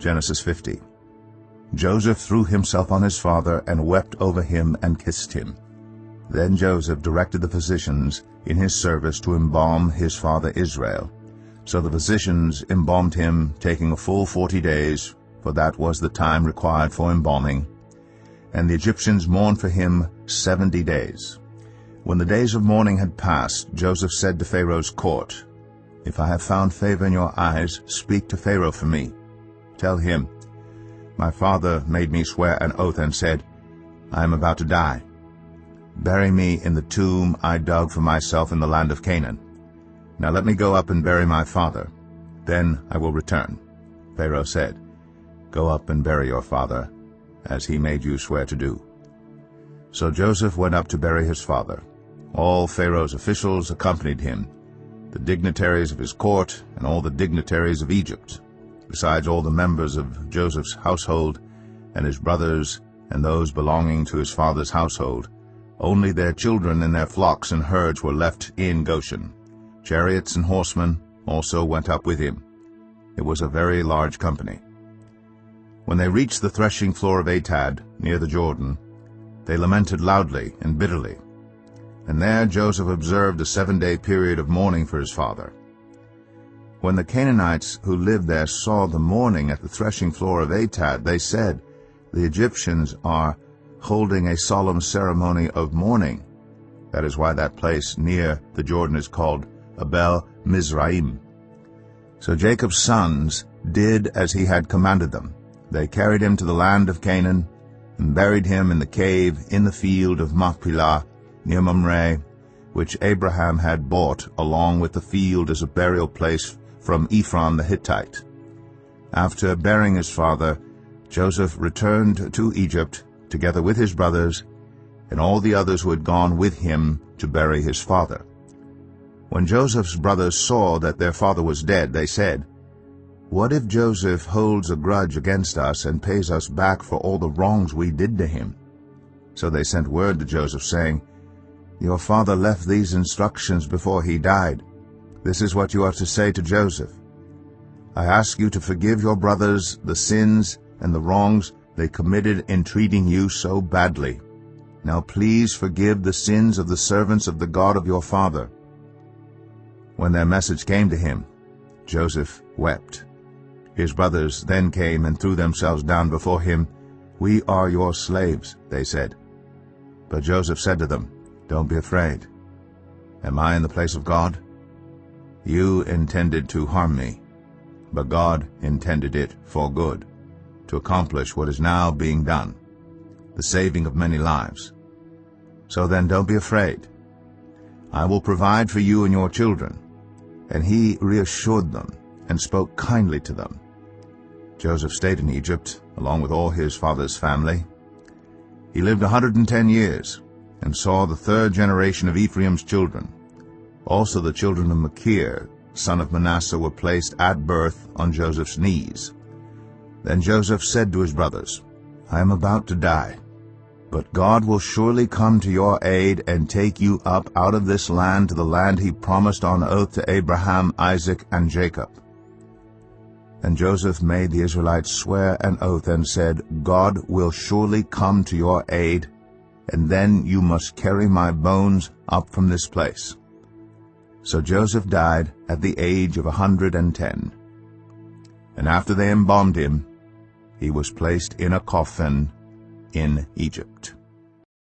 Genesis 50. Joseph threw himself on his father and wept over him and kissed him. Then Joseph directed the physicians in his service to embalm his father Israel. So the physicians embalmed him, taking a full 40 days, for that was the time required for embalming. And the Egyptians mourned for him 70 days. When the days of mourning had passed, Joseph said to Pharaoh's court, "If I have found favor in your eyes, speak to Pharaoh for me. Tell him, my father made me swear an oath and said, I am about to die. Bury me in the tomb I dug for myself in the land of Canaan. Now let me go up and bury my father. Then I will return." Pharaoh said, "Go up and bury your father, as he made you swear to do." So Joseph went up to bury his father. All Pharaoh's officials accompanied him, the dignitaries of his court and all the dignitaries of Egypt, besides all the members of Joseph's household and his brothers and those belonging to his father's household. Only their children and their flocks and herds were left in Goshen. Chariots and horsemen also went up with him. It was a very large company. When they reached the threshing floor of Atad, near the Jordan, they lamented loudly and bitterly. And there Joseph observed a 7-day period of mourning for his father. When the Canaanites who lived there saw the mourning at the threshing floor of Atad, they said, "The Egyptians are holding a solemn ceremony of mourning." That is why that place near the Jordan is called Abel Mizraim. So Jacob's sons did as he had commanded them. They carried him to the land of Canaan and buried him in the cave in the field of Machpelah near Mamre, which Abraham had bought along with the field as a burial place from Ephron the Hittite. After burying his father, Joseph returned to Egypt together with his brothers and all the others who had gone with him to bury his father. When Joseph's brothers saw that their father was dead, they said, "What if Joseph holds a grudge against us and pays us back for all the wrongs we did to him?" So they sent word to Joseph, saying, "Your father left these instructions before he died. This is what you are to say to Joseph. I ask you to forgive your brothers the sins and the wrongs they committed in treating you so badly. Now please forgive the sins of the servants of the God of your father." When their message came to him, Joseph wept. His brothers then came and threw themselves down before him. "We are your slaves," they said. But Joseph said to them, "Don't be afraid. Am I in the place of God? You intended to harm me, but God intended it for good, to accomplish what is now being done, the saving of many lives. So then don't be afraid. I will provide for you and your children." And he reassured them and spoke kindly to them. Joseph stayed in Egypt, along with all his father's family. He lived 110 years, and saw the 3rd generation of Ephraim's children. Also the children of Machir, son of Manasseh, were placed at birth on Joseph's knees. Then Joseph said to his brothers, "I am about to die, but God will surely come to your aid and take you up out of this land to the land he promised on oath to Abraham, Isaac, and Jacob." And Joseph made the Israelites swear an oath and said, "God will surely come to your aid, and then you must carry my bones up from this place." So Joseph died at the age of 110. And after they embalmed him, he was placed in a coffin in Egypt.